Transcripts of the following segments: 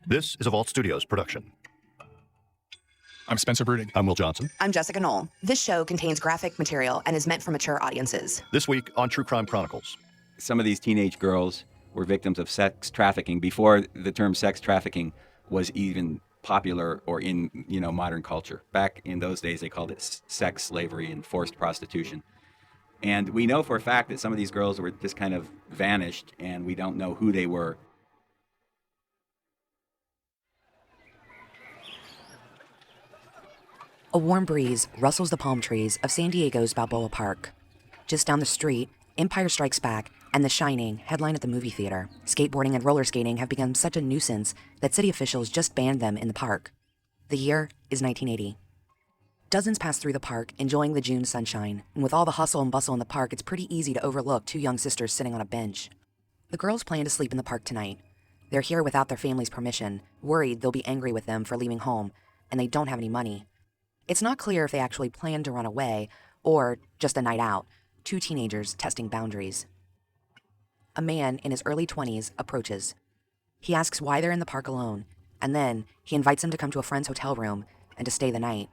This is a Vault Studios production. I'm Spencer Brudig. I'm Will Johnson. I'm Jessica Knoll. This show contains graphic material and is meant for mature audiences. This week on True Crime Chronicles. Some of these teenage girls were victims of sex trafficking before the term sex trafficking was even popular or in, modern culture. Back in those days, they called it sex slavery and forced prostitution. And we know for a fact that some of these girls were just kind of vanished, and we don't know who they were. A warm breeze rustles the palm trees of San Diego's Balboa Park. Just down the street, Empire Strikes Back and The Shining headline at the movie theater. Skateboarding and roller skating have become such a nuisance that city officials just banned them in the park. The year is 1980. Dozens pass through the park, enjoying the June sunshine, and with all the hustle and bustle in the park, it's pretty easy to overlook two young sisters sitting on a bench. The girls plan to sleep in the park tonight. They're here without their family's permission, worried they'll be angry with them for leaving home, and they don't have any money. It's not clear if they actually planned to run away or just a night out, two teenagers testing boundaries. A man in his early 20s approaches. He asks why they're in the park alone, and then he invites them to come to a friend's hotel room and to stay the night.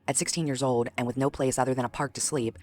At 16 years old and with no place other than a park to sleep,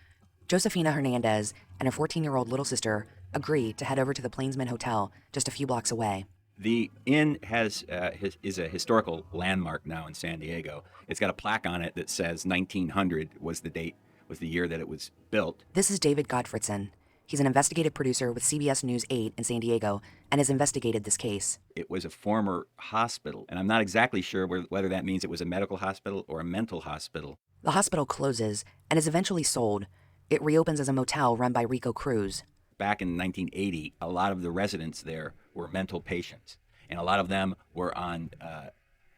Josefina Hernandez and her 14-year-old little sister agree to head over to the Plainsman Hotel just a few blocks away. The inn is a historical landmark now in San Diego. It's got a plaque on it that says 1900 was the year that it was built. This is David Godfredson. He's an investigative producer with CBS News 8 in San Diego and has investigated this case. It was a former hospital, and I'm not exactly sure whether that means it was a medical hospital or a mental hospital. The hospital closes and is eventually sold. It reopens as a motel run by Rico Cruz. Back in 1980, a lot of the residents there were mental patients, and a lot of them were on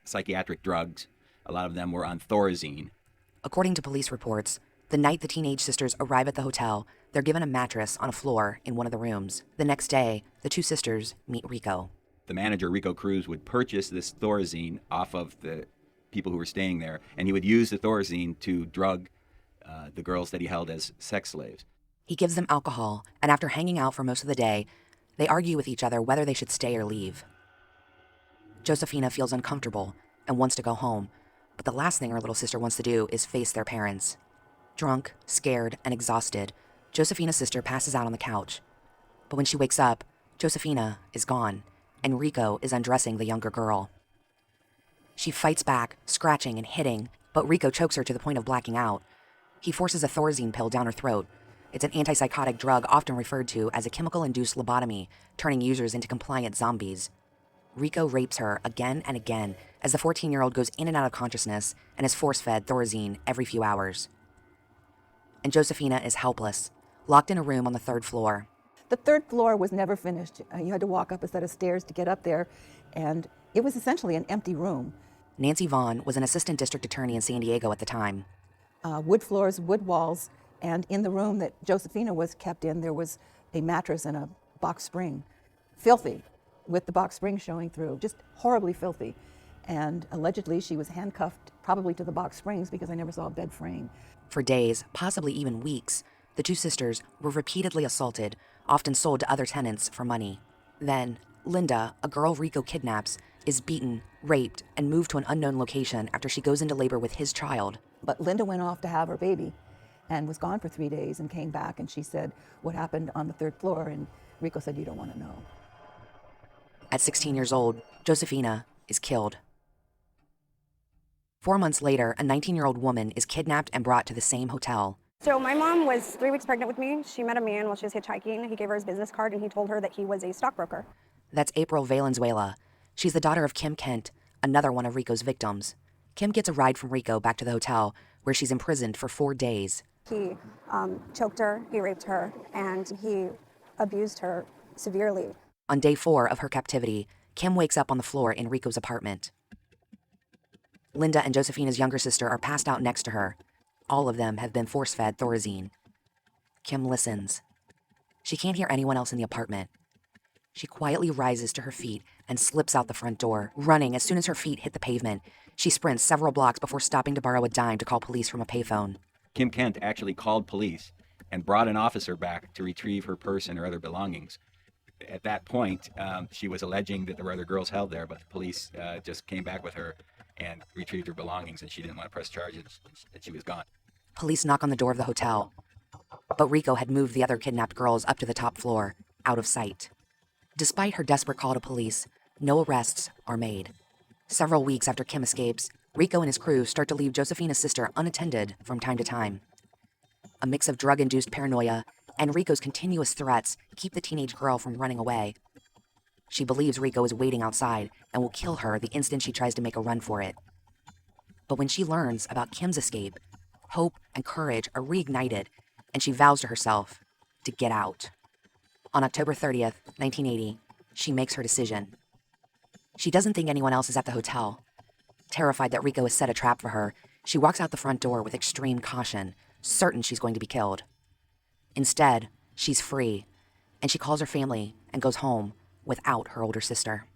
psychiatric drugs. A lot of them were on Thorazine. According to police reports, the night the teenage sisters arrive at the hotel, they're given a mattress on a floor in one of the rooms. The next day, the two sisters meet Rico. The manager, Rico Cruz, would purchase this Thorazine off of the people who were staying there, and he would use the Thorazine to drug the girls that he held as sex slaves. He gives them alcohol, and after hanging out for most of the day, they argue with each other whether they should stay or leave. Josefina feels uncomfortable and wants to go home, but the last thing her little sister wants to do is face their parents. Drunk, scared, and exhausted, Josefina's sister passes out on the couch. But when she wakes up, Josefina is gone, and Rico is undressing the younger girl. She fights back, scratching and hitting, but Rico chokes her to the point of blacking out. He forces a Thorazine pill down her throat. It's an antipsychotic drug often referred to as a chemical-induced lobotomy, turning users into compliant zombies. Rico rapes her again and again as the 14-year-old goes in and out of consciousness and is force-fed Thorazine every few hours. And Josefina is helpless, locked in a room on the third floor. The third floor was never finished. You had to walk up a set of stairs to get up there, and it was essentially an empty room. Nancy Vaughn was an assistant district attorney in San Diego at the time. Wood floors, wood walls, and in the room that Josefina was kept in, there was a mattress and a box spring. Filthy, with the box spring showing through, just horribly filthy. And allegedly she was handcuffed probably to the box springs because I never saw a bed frame. For days, possibly even weeks, the two sisters were repeatedly assaulted, often sold to other tenants for money. Then, Linda, a girl Rico kidnaps, is beaten, raped, and moved to an unknown location after she goes into labor with his child. But Linda went off to have her baby and was gone for 3 days and came back, and she said what happened on the third floor, and Rico said, "You don't want to know." At 16 years old, Josefina is killed. 4 months later, a 19-year-old woman is kidnapped and brought to the same hotel. So my mom was 3 weeks pregnant with me. She met a man while she was hitchhiking. He gave her his business card and he told her that he was a stockbroker. That's April Valenzuela. She's the daughter of Kim Kent, another one of Rico's victims. Kim gets a ride from Rico back to the hotel, where she's imprisoned for 4 days. He choked her, he raped her, and he abused her severely. On day 4 of her captivity, Kim wakes up on the floor in Rico's apartment. Linda and Josefina's younger sister are passed out next to her. All of them have been force-fed Thorazine. Kim listens. She can't hear anyone else in the apartment. She quietly rises to her feet and slips out the front door, running as soon as her feet hit the pavement. She sprints several blocks before stopping to borrow a dime to call police from a payphone. Kim Kent actually called police and brought an officer back to retrieve her purse and her other belongings. at that point, she was alleging that there were other girls held there, but the police just came back with her and retrieved her belongings, and she didn't want to press charges, and she was gone. Police knock on the door of the hotel, but Rico had moved the other kidnapped girls up to the top floor, out of sight. Despite her desperate call to police, no arrests are made. Several weeks after Kim escapes, Rico and his crew start to leave Josefina's sister unattended from time to time. A mix of drug-induced paranoia and Rico's continuous threats keep the teenage girl from running away. She believes Rico is waiting outside and will kill her the instant she tries to make a run for it. But when she learns about Kim's escape, hope and courage are reignited, and she vows to herself to get out. On October 30th, 1980, she makes her decision. She doesn't think anyone else is at the hotel. Terrified that Rico has set a trap for her, she walks out the front door with extreme caution, certain she's going to be killed. Instead, she's free, and she calls her family and goes home without her older sister.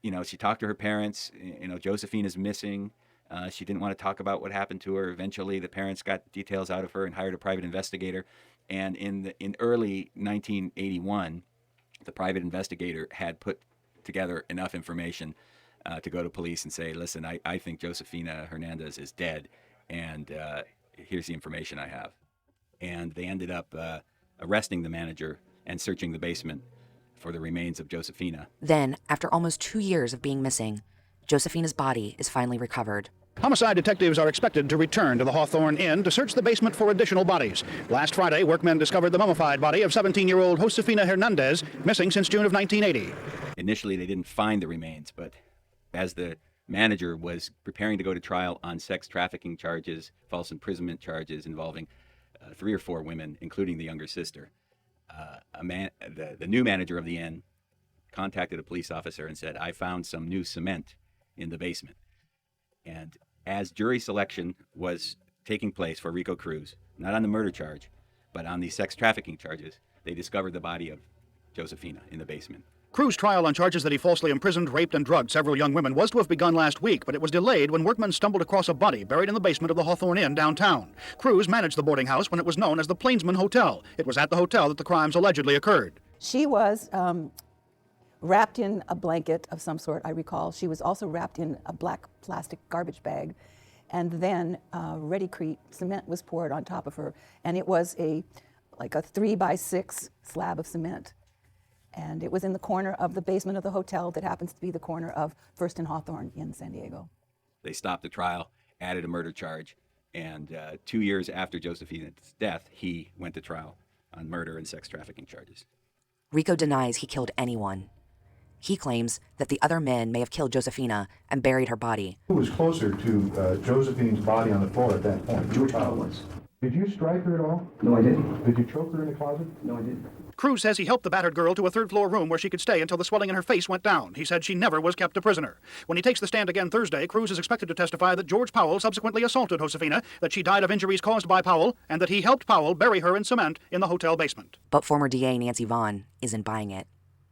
You know, she talked to her parents. You know, Josefina's missing. She didn't want to talk about what happened to her. Eventually, the parents got details out of her and hired a private investigator. And in early 1981, the private investigator had put together enough information to go to police and say, listen, I think Josefina Hernandez is dead, and here's the information I have. And they ended up arresting the manager and searching the basement for the remains of Josefina. Then, after almost 2 years of being missing, Josefina's body is finally recovered. Homicide detectives are expected to return to the Hawthorne Inn to search the basement for additional bodies. Last Friday, workmen discovered the mummified body of 17-year-old Josefina Hernandez, missing since June of 1980. Initially, they didn't find the remains, but as the manager was preparing to go to trial on sex trafficking charges, false imprisonment charges involving 3 or 4 women, including the younger sister, the new manager of the inn contacted a police officer and said, I found some new cement in the basement. And as jury selection was taking place for Rico Cruz, not on the murder charge, but on the sex trafficking charges, they discovered the body of Josefina in the basement. Cruz's trial on charges that he falsely imprisoned, raped, and drugged several young women was to have begun last week, but it was delayed when workmen stumbled across a body buried in the basement of the Hawthorne Inn downtown. Cruz managed the boarding house when it was known as the Plainsman Hotel. It was at the hotel that the crimes allegedly occurred. She was wrapped in a blanket of some sort, I recall. She was also wrapped in a black plastic garbage bag. And then Ready-Crete cement was poured on top of her. And it was like a 3x6 slab of cement. And it was in the corner of the basement of the hotel that happens to be the corner of First and Hawthorne in San Diego. They stopped the trial, added a murder charge, and 2 years after Josefina's death, he went to trial on murder and sex trafficking charges. Rico denies he killed anyone. He claims that the other men may have killed Josefina and buried her body. Who was closer to Josephine's body on the floor at that point? George Powell was. Did you strike her at all? No, I didn't. Did you choke her in the closet? No, I didn't. Cruz says he helped the battered girl to a third-floor room where she could stay until the swelling in her face went down. He said she never was kept a prisoner. When he takes the stand again Thursday, Cruz is expected to testify that George Powell subsequently assaulted Josefina, that she died of injuries caused by Powell, and that he helped Powell bury her in cement in the hotel basement. But former DA Nancy Vaughn isn't buying it.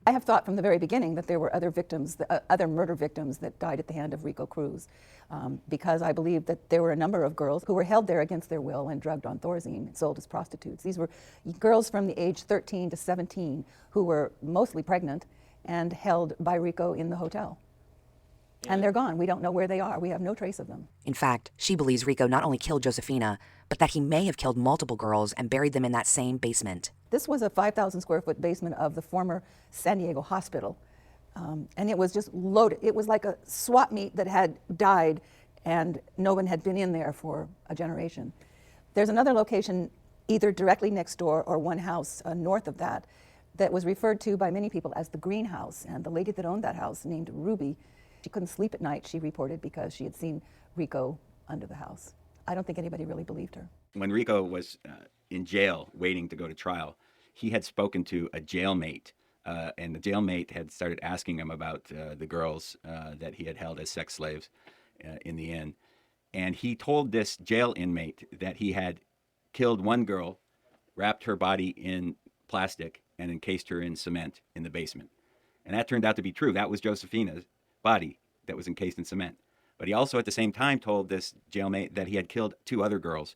I have thought from the very beginning that there were other victims, other murder victims that died at the hand of Rico Cruz, because I believe that there were a number of girls who were held there against their will and drugged on Thorazine and sold as prostitutes. These were girls from the age 13 to 17 who were mostly pregnant and held by Rico in the hotel. And they're gone. We don't know where they are. We have no trace of them. In fact, she believes Rico not only killed Josefina, but that he may have killed multiple girls and buried them in that same basement. This was a 5,000 square foot basement of the former San Diego hospital. And it was just loaded. It was like a swap meet that had died and no one had been in there for a generation. There's another location either directly next door or one house north of that that was referred to by many people as the greenhouse. And the lady that owned that house, named Ruby, she couldn't sleep at night, she reported, because she had seen Rico under the house. I don't think anybody really believed her. When Rico was in jail waiting to go to trial, he had spoken to a jailmate, and the jailmate had started asking him about the girls that he had held as sex slaves in the inn. And he told this jail inmate that he had killed one girl, wrapped her body in plastic, and encased her in cement in the basement. And that turned out to be true. That was Josefina's body that was encased in cement. But he also at the same time told this jailmate that he had killed 2 other girls,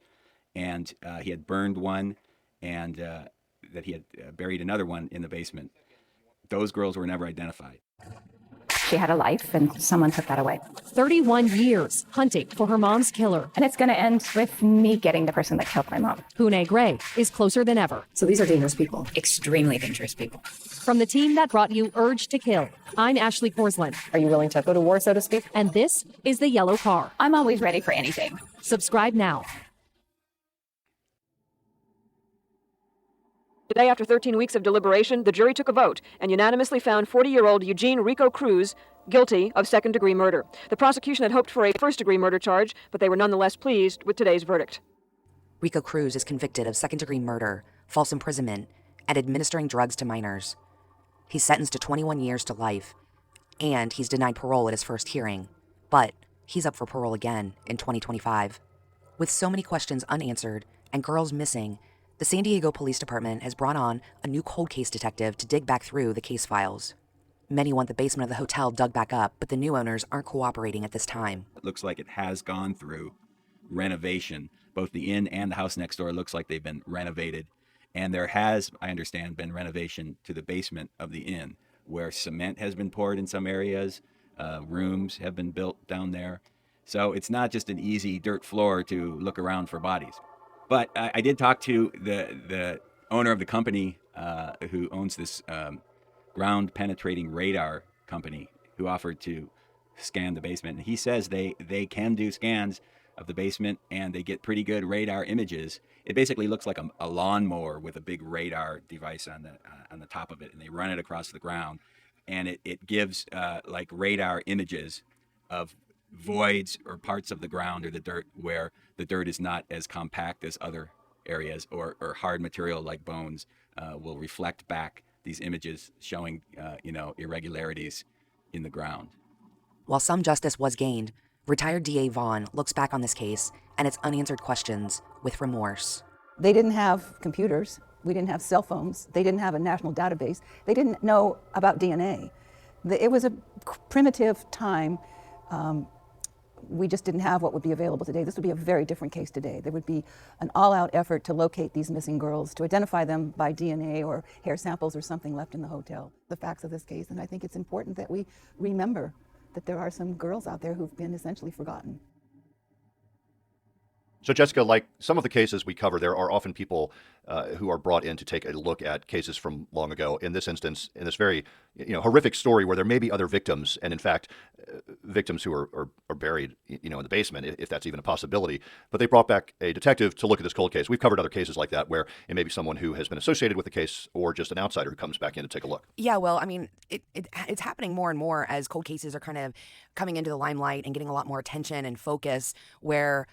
and he had burned one and that he had buried another one in the basement. Those girls were never identified. She had a life, and someone took that away. 31 years hunting for her mom's killer. And it's going to end with me getting the person that killed my mom. Pune Gray is closer than ever. So these are dangerous people, extremely dangerous people. From the team that brought you Urge to Kill, I'm Ashley Korsland. Are you willing to go to war, so to speak? And this is The Yellow Car. I'm always ready for anything. Subscribe now. Today, after 13 weeks of deliberation, the jury took a vote and unanimously found 40-year-old Eugene Rico Cruz guilty of second-degree murder. The prosecution had hoped for a first-degree murder charge, but they were nonetheless pleased with today's verdict. Rico Cruz is convicted of second-degree murder, false imprisonment, and administering drugs to minors. He's sentenced to 21 years to life, and he's denied parole at his first hearing. But he's up for parole again in 2025. With so many questions unanswered and girls missing, the San Diego Police Department has brought on a new cold case detective to dig back through the case files. Many want the basement of the hotel dug back up, but the new owners aren't cooperating at this time. It looks like it has gone through renovation. Both the inn and the house next door looks like they've been renovated. And there has, I understand, been renovation to the basement of the inn, where cement has been poured in some areas, rooms have been built down there. So it's not just an easy dirt floor to look around for bodies. But I did talk to the owner of the company who owns this ground penetrating radar company, who offered to scan the basement. And he says they can do scans of the basement and they get pretty good radar images. It basically looks like a lawnmower with a big radar device on the top of it, and they run it across the ground, and it gives like radar images of voids or parts of the ground or the dirt where the dirt is not as compact as other areas, or hard material like bones will reflect back these images showing irregularities in the ground. While some justice was gained, retired DA Vaughn looks back on this case and its unanswered questions with remorse. They didn't have computers. We didn't have cell phones. They didn't have a national database. They didn't know about DNA. It was a primitive time. We just didn't have what would be available today. This would be a very different case today. There would be an all-out effort to locate these missing girls, to identify them by DNA or hair samples or something left in the hotel. The facts of this case, and I think it's important that we remember that there are some girls out there who've been essentially forgotten. So, Jessica, like some of the cases we cover, there are often people who are brought in to take a look at cases from long ago. In this instance, in this very horrific story where there may be other victims, and in fact, victims who are buried in the basement, if that's even a possibility. But they brought back a detective to look at this cold case. We've covered other cases like that where it may be someone who has been associated with the case or just an outsider who comes back in to take a look. Yeah, well, I mean, it's happening more and more as cold cases are kind of coming into the limelight and getting a lot more attention and focus, where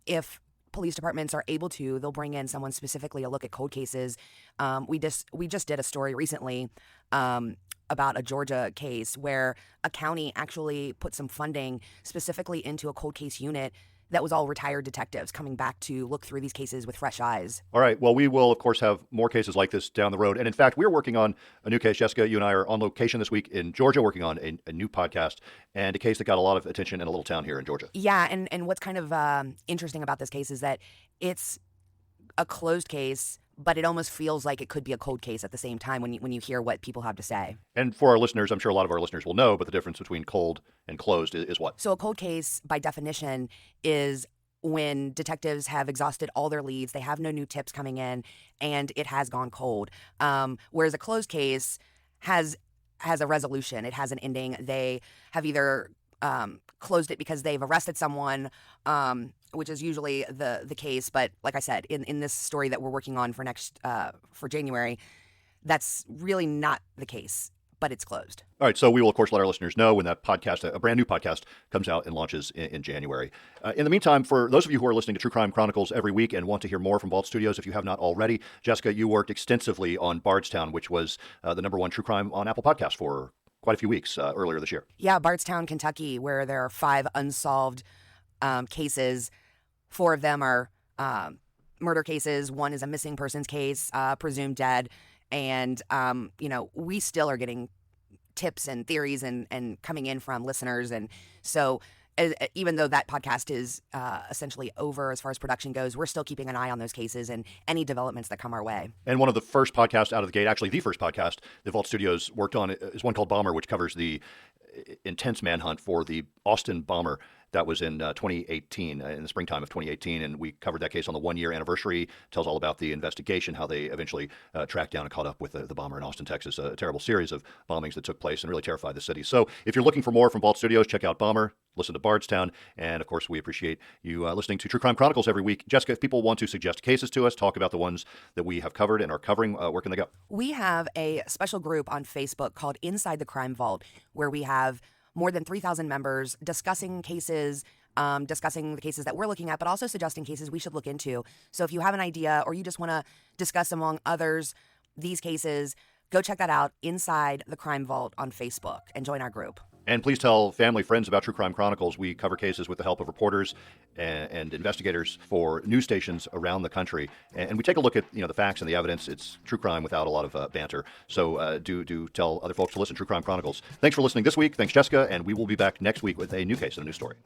if police departments are able to, they'll bring in someone specifically to look at cold cases. We just did a story recently about a Georgia case where a county actually put some funding specifically into a cold case unit that was all retired detectives coming back to look through these cases with fresh eyes. All right. Well, we will, of course, have more cases like this down the road. And in fact, we're working on a new case. Jessica, you and I are on location this week in Georgia working on a new podcast and a case that got a lot of attention in a little town here in Georgia. Yeah, and what's kind of interesting about this case is that it's a closed case, but it almost feels like it could be a cold case at the same time when you hear what people have to say. And for our listeners, I'm sure a lot of our listeners will know, but the difference between cold and closed is what? So a cold case, by definition, is when detectives have exhausted all their leads, they have no new tips coming in, and it has gone cold. Whereas a closed case has a resolution. It has an ending. They have either closed it because they've arrested someone, which is usually the case. But like I said, in this story that we're working on for January, that's really not the case, but it's closed. All right, so we will, of course, let our listeners know when that podcast, a brand new podcast, comes out and launches in January. In the meantime, for those of you who are listening to True Crime Chronicles every week and want to hear more from Vault Studios, if you have not already, Jessica, you worked extensively on Bardstown, which was the #1 True Crime on Apple Podcast for quite a few weeks earlier this year. Yeah, Bardstown, Kentucky, where there are 5 unsolved cases. 4 of them are murder cases. 1 is a missing persons case, presumed dead. And, we still are getting tips and theories and coming in from listeners. And so even though that podcast is essentially over as far as production goes, we're still keeping an eye on those cases and any developments that come our way. And one of the first podcasts out of the gate, actually the first podcast that Vault Studios worked on, is one called Bomber, which covers the intense manhunt for the Austin bomber. That was in 2018, in the springtime of 2018, and we covered that case on the one-year anniversary. Tells all about the investigation, how they eventually tracked down and caught up with the bomber in Austin, Texas. A terrible series of bombings that took place and really terrified the city. So if you're looking for more from Vault Studios, check out Bomber, listen to Bardstown, and of course, we appreciate you listening to True Crime Chronicles every week. Jessica, if people want to suggest cases to us, talk about the ones that we have covered and are covering, where can they go? We have a special group on Facebook called Inside the Crime Vault, where we have more than 3,000 members discussing cases, discussing the cases that we're looking at, but also suggesting cases we should look into. So if you have an idea or you just want to discuss among others these cases, go check that out, Inside the Crime Vault on Facebook, and join our group. And please tell family, friends about True Crime Chronicles. We cover cases with the help of reporters and investigators for news stations around the country. And we take a look at the facts and the evidence. It's true crime without a lot of banter. So do tell other folks to listen to True Crime Chronicles. Thanks for listening this week. Thanks, Jessica. And we will be back next week with a new case and a new story.